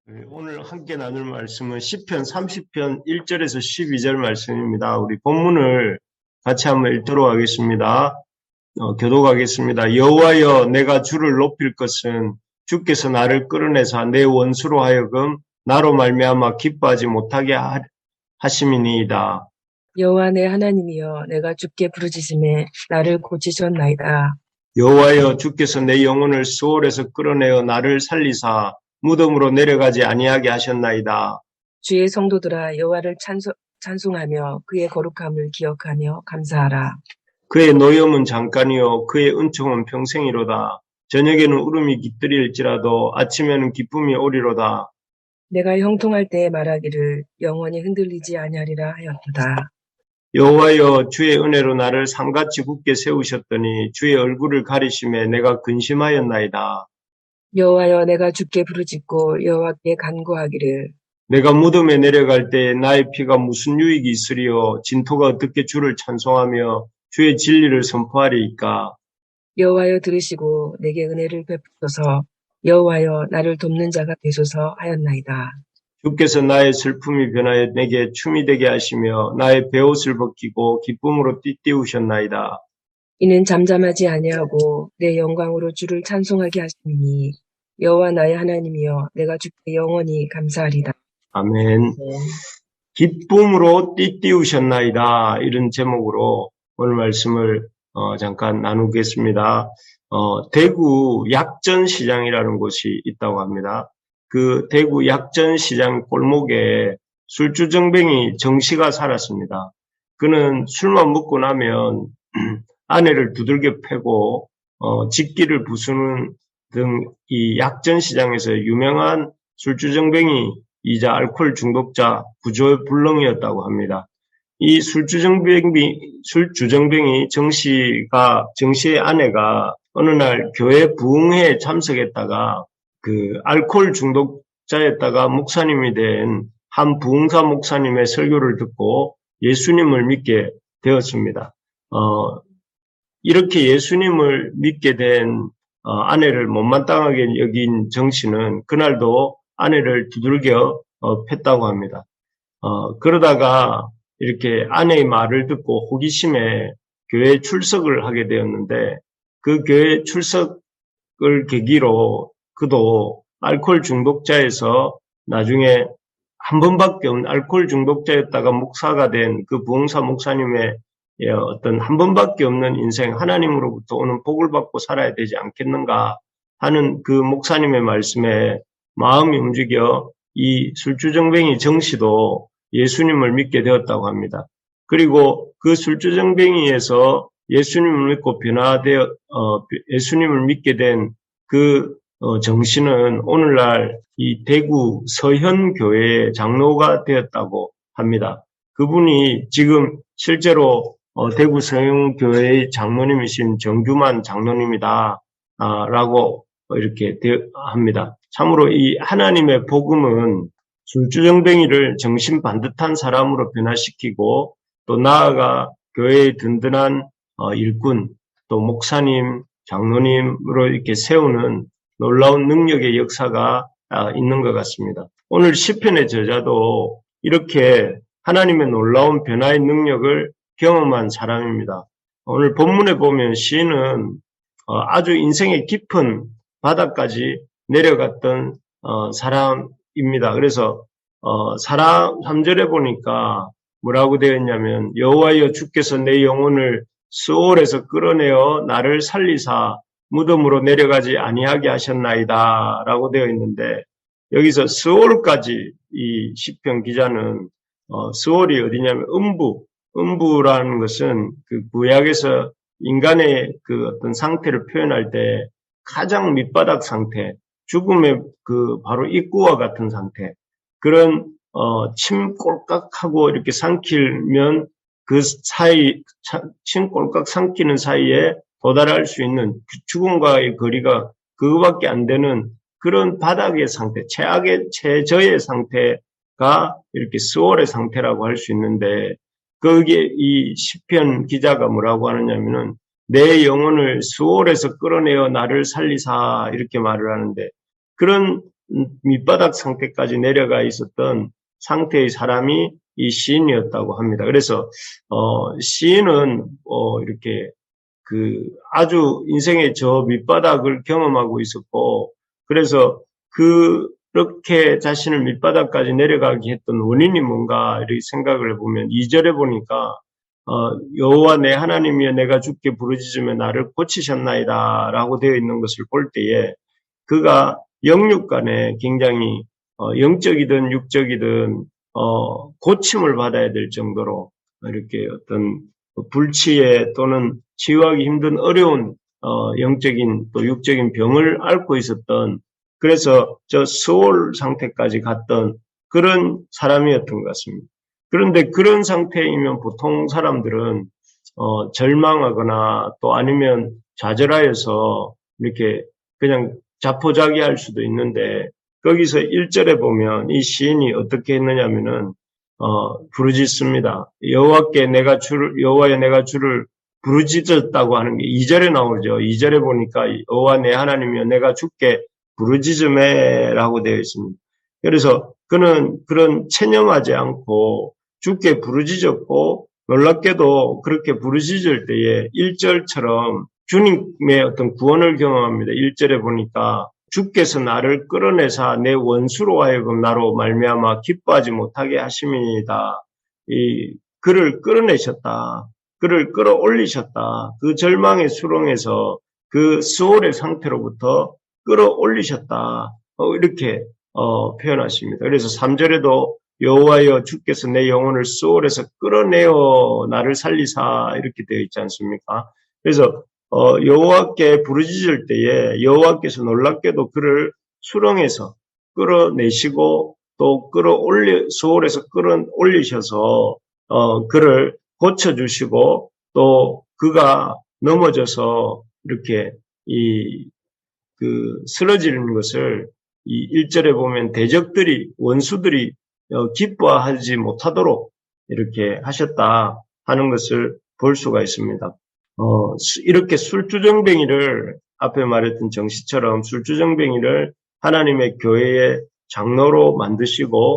오늘 함께 나눌 말씀은 시편 30편 1절에서 12절 말씀입니다. 우리 본문을 같이 한번 읽도록 하겠습니다. 교독하겠습니다. 여호와여, 내가 주를 높일 것은 주께서 나를 끌어내사 내 원수로 하여금 나로 말미암아 기뻐하지 못하게 하심이니이다. 여호와 내 하나님이여, 내가 주께 부르짖음에 나를 고치셨나이다. 여호와여, 주께서 내 영혼을 수월에서 끌어내어 나를 살리사 무덤으로 내려가지 아니하게 하셨나이다. 주의 성도들아, 여호와를 찬송하며 그의 거룩함을 기억하며 감사하라. 그의 노염은 잠깐이요 그의 은총은 평생이로다. 저녁에는 울음이 깃들일지라도 아침에는 기쁨이 오리로다. 내가 형통할 때에 말하기를 영원히 흔들리지 아니하리라 하였도다. 여호와여, 주의 은혜로 나를 상같이 굳게 세우셨더니 주의 얼굴을 가리심에 내가 근심하였나이다. 여호와여, 내가 주께 부르짖고 여호와께 간구하기를 내가 무덤에 내려갈 때 나의 피가 무슨 유익이 있으리요? 진토가 어떻게 주를 찬송하며 주의 진리를 선포하리이까? 여호와여, 들으시고 내게 은혜를 베푸소서. 여호와여, 나를 돕는 자가 되소서 하였나이다. 주께서 나의 슬픔이 변하여 내게 춤이 되게 하시며 나의 베옷을 벗기고 기쁨으로 띠띠우셨나이다. 이는 잠잠하지 아니하고 내 영광으로 주를 찬송하게 하심이니 여호와 나의 하나님이여, 내가 주께 영원히 감사하리다. 아멘. 기쁨으로 띠띠우셨나이다. 이런 제목으로 오늘 말씀을 잠깐 나누겠습니다. 대구 약전시장이라는 곳이 있다고 합니다. 그 대구 약전시장 골목에 술주정뱅이 정씨가 살았습니다. 그는 술만 먹고 나면 아내를 두들겨 패고 직기를 부수는 등 이 약전시장에서 유명한 술주정뱅이이자 알코올 중독자 구조불능이었다고 합니다. 이 술주정뱅이 정씨의 아내가 어느 날 교회 부흥회에 참석했다가 그 알코올 중독자였다가 목사님이 된 한 부흥사 목사님의 설교를 듣고 예수님을 믿게 되었습니다. 이렇게 예수님을 믿게 된 아내를 못마땅하게 여긴 정씨는 그날도 아내를 두들겨 팼다고 합니다. 그러다가 이렇게 아내의 말을 듣고 호기심에 교회에 출석을 하게 되었는데 그 교회 출석을 계기로 그도 알코올 중독자에서 나중에 한 번밖에 없는 알코올 중독자였다가 목사가 된 그 부흥사 목사님의 어떤 한 번밖에 없는 인생, 하나님으로부터 오는 복을 받고 살아야 되지 않겠는가 하는 그 목사님의 말씀에 마음이 움직여 이 술주정뱅이 정씨도 예수님을 믿게 되었다고 합니다. 그리고 그 술주정뱅이에서 예수님을 믿고 예수님을 믿게 된 그 정씨는 오늘날 이 대구 서현교회의 장로가 되었다고 합니다. 그분이 지금 실제로 대구 서현교회의 장로님이신 정규만 장로님이다 라고 이렇게 합니다. 참으로 이 하나님의 복음은 술주정뱅이를 정신 반듯한 사람으로 변화시키고 또 나아가 교회의 든든한 일꾼 또 목사님, 장로님으로 이렇게 세우는 놀라운 능력의 역사가 있는 것 같습니다. 오늘 시편의 저자도 이렇게 하나님의 놀라운 변화의 능력을 경험한 사람입니다. 오늘 본문에 보면 시인은 아주 인생의 깊은 바닥까지 내려갔던 사람입니다. 그래서 3절에 보니까 뭐라고 되어 있냐면 여호와여, 주께서 내 영혼을 스올에서 끌어내어 나를 살리사 무덤으로 내려가지 아니하게 하셨나이다 라고 되어 있는데, 여기서 스올까지 이 시편 기자는 스올이 어디냐면 음부라는 것은 그 구약에서 인간의 그 어떤 상태를 표현할 때 가장 밑바닥 상태, 죽음의 그 바로 입구와 같은 상태, 그런 침 꼴깍하고 이렇게 삼키면 그 사이, 침 꼴깍 삼키는 사이에 도달할 수 있는 죽음과의 거리가 그거밖에 안 되는 그런 바닥의 상태, 최저의 상태가 이렇게 스월의 상태라고 할 수 있는데, 거기에 이 시편 기자가 뭐라고 하느냐면은 내 영혼을 스월에서 끌어내어 나를 살리사 이렇게 말을 하는데, 그런 밑바닥 상태까지 내려가 있었던 상태의 사람이 이 시인이었다고 합니다. 그래서 시인은 이렇게 아주 인생의 저 밑바닥을 경험하고 있었고, 그래서 그렇게 자신을 밑바닥까지 내려가게 했던 원인이 뭔가 이렇게 생각을 해보면 2절에 보니까 여호와 내 하나님이여 내가 주께 부르짖으며 나를 고치셨나이다 라고 되어 있는 것을 볼 때에 그가 영육 간에 굉장히 영적이든 육적이든 고침을 받아야 될 정도로 이렇게 어떤 불치에 또는 치유하기 힘든 어려운 영적인 또 육적인 병을 앓고 있었던, 그래서 저 스올 상태까지 갔던 그런 사람이었던 것 같습니다. 그런데 그런 상태이면 보통 사람들은 절망하거나 또 아니면 좌절하여서 이렇게 그냥 자포자기할 수도 있는데, 거기서 1절에 보면 이 시인이 어떻게 했느냐면은 부르짖습니다. 여호와여 내가 주를 부르짖었다고 하는 게 2절에 나오죠. 2절에 보니까 여호와 내 하나님이여 내가 주께 부르짖으매라고 되어 있습니다. 그래서 그는 그런 체념하지 않고 주께 부르짖었고, 놀랍게도 그렇게 부르짖을 때에 1절처럼 주님의 어떤 구원을 경험합니다. 1절에 보니까 주께서 나를 끌어내사 내 원수로 하여금 나로 말미암아 기뻐하지 못하게 하심이다. 그를 끌어내셨다. 그를 끌어올리셨다. 그 절망의 수렁에서 그 스올의 상태로부터 끌어올리셨다. 이렇게 표현하십니다. 그래서 3절에도 여호와여 주께서 내 영혼을 스올에서 끌어내어 나를 살리사 이렇게 되어 있지 않습니까? 그래서 여호와께 부르짖을 때에 여호와께서 놀랍게도 그를 수렁에서 끌어내시고 또 스올에서 끌어올리셔서 그를 고쳐주시고 또 그가 넘어져서 이렇게 쓰러지는 것을 이 1절에 보면 대적들이 원수들이 기뻐하지 못하도록 이렇게 하셨다 하는 것을 볼 수가 있습니다. 이렇게 술주정뱅이를 앞에 말했던 정시처럼 술주정뱅이를 하나님의 교회의 장로로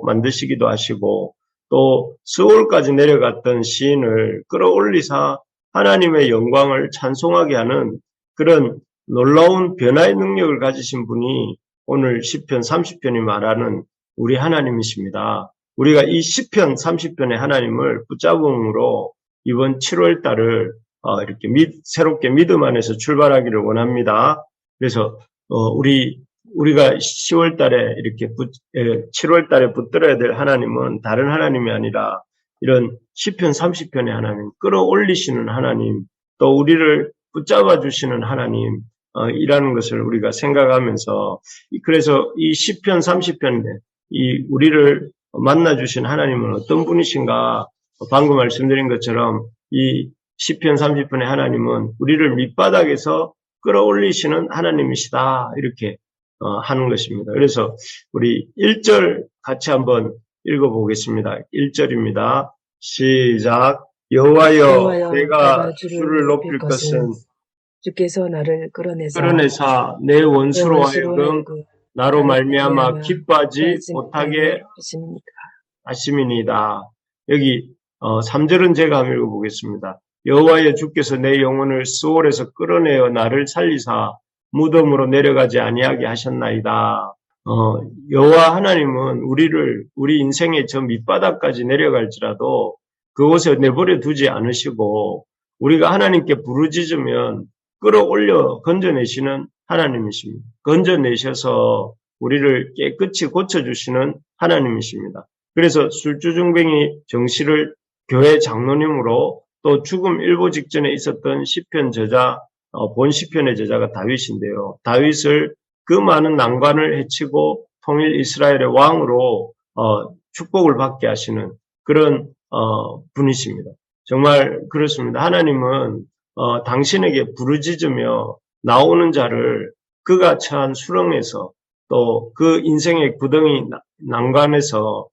만드시기도 하시고 또 스올까지 내려갔던 시인을 끌어올리사 하나님의 영광을 찬송하게 하는 그런 놀라운 변화의 능력을 가지신 분이 오늘 시편 30편이 말하는 우리 하나님이십니다. 우리가 이 시편 30편의 하나님을 붙잡음으로 이번 7월 달을 이렇게 새롭게 믿음 안에서 출발하기를 원합니다. 그래서 우리가 10월 달에 이렇게 7월 달에 붙들어야 될 하나님은 다른 하나님이 아니라 이런 시편 30편의 하나님, 끌어올리시는 하나님, 또 우리를 붙잡아 주시는 하나님 이라는 것을 우리가 생각하면서, 그래서 이 시편 30편에 우리를 만나 주신 하나님은 어떤 분이신가? 방금 말씀드린 것처럼 이 시편 30편의 하나님은 우리를 밑바닥에서 끌어올리시는 하나님이시다 이렇게 하는 것입니다. 그래서 우리 1절 같이 한번 읽어보겠습니다. 1절입니다. 시작. 여호와여 내가 주를 높일 것은 주께서 나를 끌어내사 내 원수로 하여금 나로 말미암아 기뻐하지 못하게 하심이니이다. 여기 3절은 제가 한번 읽어보겠습니다. 여호와여 주께서 내 영혼을 스올에서 끌어내어 나를 살리사 무덤으로 내려가지 아니하게 하셨나이다. 여호와 하나님은 우리 인생의 저 밑바닥까지 내려갈지라도 그곳에 내버려 두지 않으시고 우리가 하나님께 부르짖으면 끌어올려 건져내시는 하나님이십니다. 건져내셔서 우리를 깨끗이 고쳐주시는 하나님이십니다. 그래서 술주정뱅이 정씨를 교회 장로님으로 또 죽음 일보 직전에 있었던 시편 저자, 본 시편의 저자가 다윗인데요. 다윗을 그 많은 난관을 헤치고 통일 이스라엘의 왕으로 축복을 받게 하시는 그런 분이십니다. 정말 그렇습니다. 하나님은 당신에게 부르짖으며 나오는 자를 그가 처한 수렁에서 또 그 인생의 구덩이 난관에서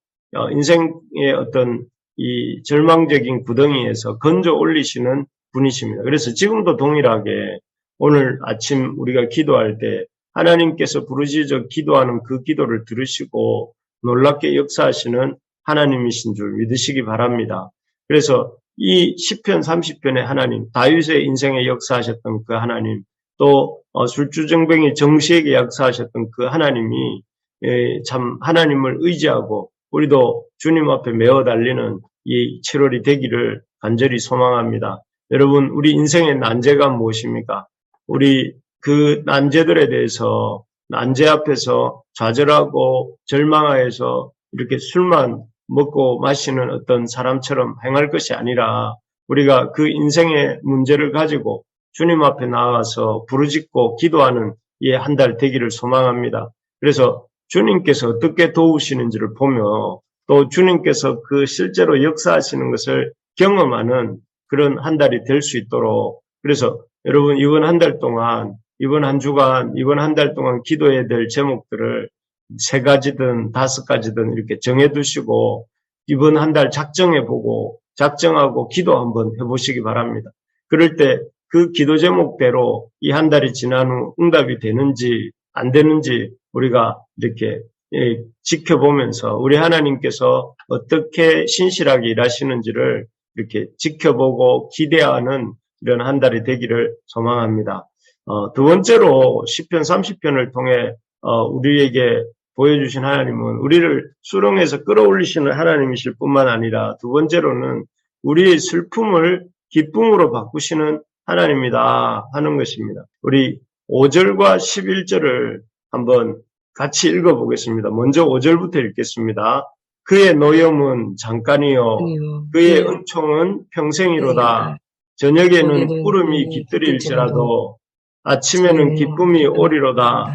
인생의 어떤 이 절망적인 구덩이에서 건져 올리시는 분이십니다. 그래서 지금도 동일하게 오늘 아침 우리가 기도할 때 하나님께서 부르짖어 기도하는 그 기도를 들으시고 놀랍게 역사하시는 하나님이신 줄 믿으시기 바랍니다. 그래서 이 시편 30편의 하나님, 다윗의 인생에 역사하셨던 그 하나님, 또 술주정뱅이 정시에게 역사하셨던 그 하나님이 참 하나님을 의지하고 우리도 주님 앞에 메어 달리는 이 7월이 되기를 간절히 소망합니다. 여러분, 우리 인생의 난제가 무엇입니까? 우리 그 난제들에 대해서 난제 앞에서 좌절하고 절망하여서 이렇게 술만 먹고 마시는 어떤 사람처럼 행할 것이 아니라 우리가 그 인생의 문제를 가지고 주님 앞에 나와서 부르짖고 기도하는 이 한 달 되기를 소망합니다. 그래서 주님께서 어떻게 도우시는지를 보며 또 주님께서 그 실제로 역사하시는 것을 경험하는 그런 한 달이 될 수 있도록 그래서 여러분 이번 한 달 동안 이번 한 주간 이번 한 달 동안 기도해야 될 제목들을 3가지든 5가지든 이렇게 정해두시고 이번 한 달 작정해보고 작정하고 기도 한번 해보시기 바랍니다. 그럴 때 그 기도 제목대로 이 한 달이 지난 후 응답이 되는지 안 되는지 우리가 이렇게 지켜보면서 우리 하나님께서 어떻게 신실하게 일하시는지를 이렇게 지켜보고 기대하는 이런 한 달이 되기를 소망합니다. 두 번째로 시편 30편을 통해 우리에게 보여주신 하나님은 우리를 수렁에서 끌어올리시는 하나님이실 뿐만 아니라 두 번째로는 우리의 슬픔을 기쁨으로 바꾸시는 하나님이다 하는 것입니다. 우리 5절과 11절을 한번 같이 읽어보겠습니다. 먼저 5절부터 읽겠습니다. 그의 노염은 잠깐이요 그의 은총은 평생이로다. 저녁에는 울음이 깃들일지라도 아침에는 기쁨이 오리로다.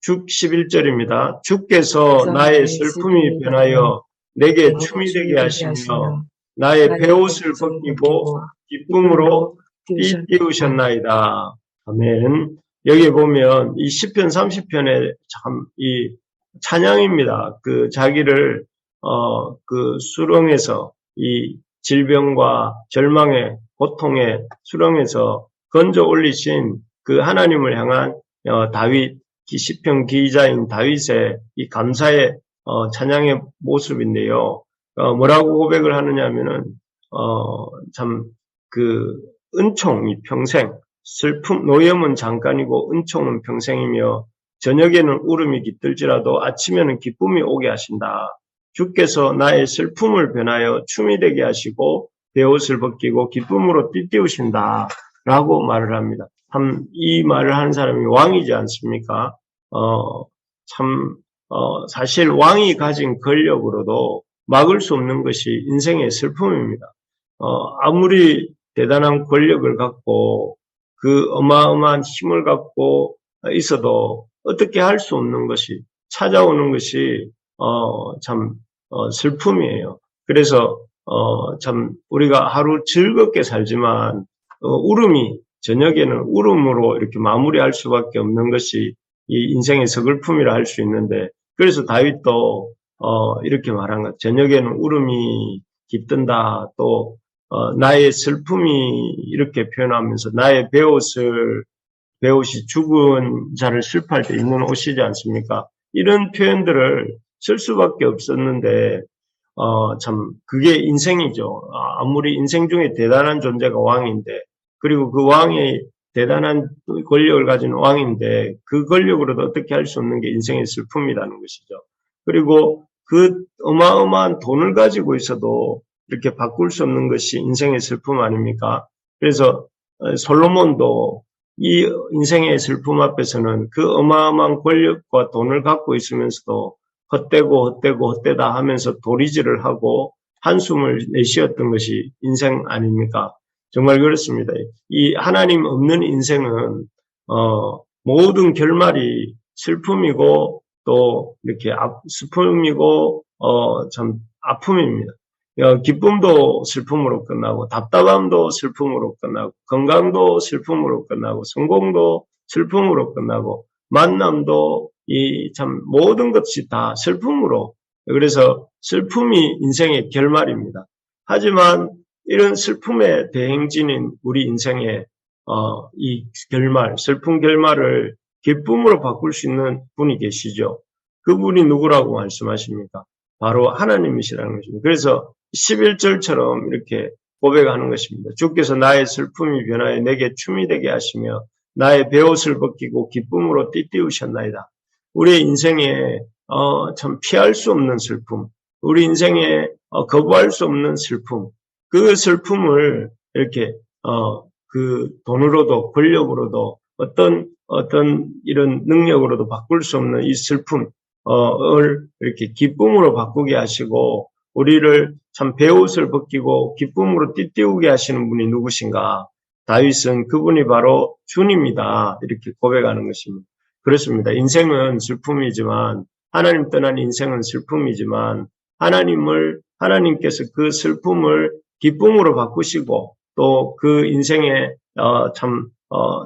11절입니다. 주께서 나의 슬픔이 변하여 내게 춤이 되게 하시며 나의 베옷을 벗기고 기쁨으로 띠띠우셨나이다. 아멘. 여기 보면 이 시편 30편의 참 이 찬양입니다. 그 자기를 그 수렁에서 이 질병과 절망의 고통의 수렁에서 건져 올리신 그 하나님을 향한 다윗 시편 기자인 다윗의 이 감사의 찬양의 모습인데요. 뭐라고 고백을 하느냐면은 참 그 은총이 평생 슬픔 노염은 잠깐이고 은총은 평생이며 저녁에는 울음이 깃들지라도 아침에는 기쁨이 오게 하신다. 주께서 나의 슬픔을 변하여 춤이 되게 하시고 베옷을 벗기고 기쁨으로 띠띠우신다. 라고 말을 합니다. 참 이 말을 하는 사람이 왕이지 않습니까? 사실 왕이 가진 권력으로도 막을 수 없는 것이 인생의 슬픔입니다. 아무리 대단한 권력을 갖고 그 어마어마한 힘을 갖고 있어도 어떻게 할 수 없는 것이 찾아오는 것이 슬픔이에요. 그래서 참 우리가 하루 즐겁게 살지만 울음이 저녁에는 울음으로 이렇게 마무리할 수밖에 없는 것이 이 인생의 서글픔이라 할 수 있는데 그래서 다윗도 이렇게 말한 것 저녁에는 울음이 깃든다 또 나의 슬픔이 이렇게 표현하면서 나의 베옷이 죽은 자를 슬퍼할 때 입는 옷이지 않습니까? 이런 표현들을 쓸 수밖에 없었는데 참 그게 인생이죠. 아무리 인생 중에 대단한 존재가 왕인데 그리고 그 왕이 대단한 권력을 가진 왕인데 그 권력으로도 어떻게 할 수 없는 게 인생의 슬픔이라는 것이죠. 그리고 그 어마어마한 돈을 가지고 있어도 이렇게 바꿀 수 없는 것이 인생의 슬픔 아닙니까? 그래서 솔로몬도 이 인생의 슬픔 앞에서는 그 어마어마한 권력과 돈을 갖고 있으면서도 헛되다 하면서 도리질을 하고 한숨을 내쉬었던 것이 인생 아닙니까? 정말 그렇습니다. 이 하나님 없는 인생은 모든 결말이 슬픔이고 또 이렇게 슬픔이고 참 아픔입니다. 기쁨도 슬픔으로 끝나고 답답함도 슬픔으로 끝나고 건강도 슬픔으로 끝나고 성공도 슬픔으로 끝나고 만남도 이 참 모든 것이 다 슬픔으로 그래서 슬픔이 인생의 결말입니다. 하지만 이런 슬픔의 대행진인 우리 인생의 이 결말 슬픈 결말을 기쁨으로 바꿀 수 있는 분이 계시죠. 그분이 누구라고 말씀하십니까? 바로 하나님이시라는 것입니다. 그래서 11절처럼 이렇게 고백하는 것입니다. 주께서 나의 슬픔이 변하여 내게 춤이 되게 하시며 나의 베옷을 벗기고 기쁨으로 띠띠우셨나이다. 우리의 인생에 참 피할 수 없는 슬픔, 우리 인생에 거부할 수 없는 슬픔, 그 슬픔을 이렇게 그 돈으로도 권력으로도 어떤 이런 능력으로도 바꿀 수 없는 이 슬픔을 이렇게 기쁨으로 바꾸게 하시고 우리를 참 베옷을 벗기고 기쁨으로 띠띠우게 하시는 분이 누구신가? 다윗은 그분이 바로 주님이다 이렇게 고백하는 것입니다. 그렇습니다. 인생은 슬픔이지만 하나님 떠난 인생은 슬픔이지만 하나님께서 그 슬픔을 기쁨으로 바꾸시고 또 그 인생의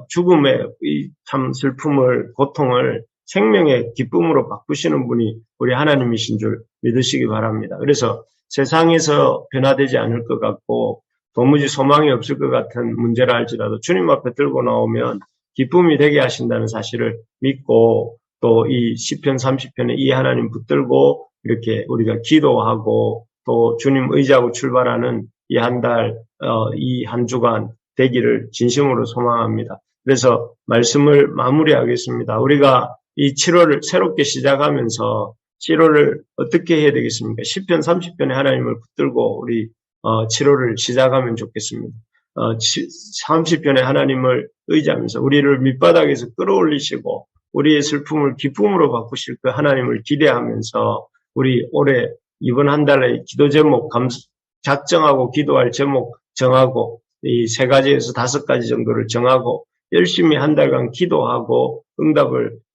죽음의 이 참 슬픔을 고통을 생명의 기쁨으로 바꾸시는 분이 우리 하나님이신 줄 믿으시기 바랍니다. 그래서 세상에서 변화되지 않을 것 같고 도무지 소망이 없을 것 같은 문제라 할지라도 주님 앞에 들고 나오면 기쁨이 되게 하신다는 사실을 믿고 또 이 시편 30편에 이 하나님 붙들고 이렇게 우리가 기도하고 또 주님 의지하고 출발하는 이 한 달, 이 한 주간 되기를 진심으로 소망합니다. 그래서 말씀을 마무리하겠습니다. 우리가 이 7월을 새롭게 시작하면서 7월을 어떻게 해야 되겠습니까? 시편 30편에 하나님을 붙들고 우리 7월을 시작하면 좋겠습니다. 30편에 하나님을 의지하면서 우리를 밑바닥에서 끌어올리시고 우리의 슬픔을 기쁨으로 바꾸실 그 하나님을 기대하면서 우리 올해 이번 한 달의 기도 제목 작정하고 기도할 제목 정하고 이 3가지에서 5가지 정도를 정하고 열심히 한 달간 기도하고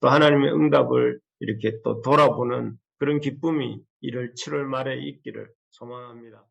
또 하나님의 응답을 이렇게 또 돌아보는 그런 기쁨이 이를 7월 말에 있기를 소망합니다.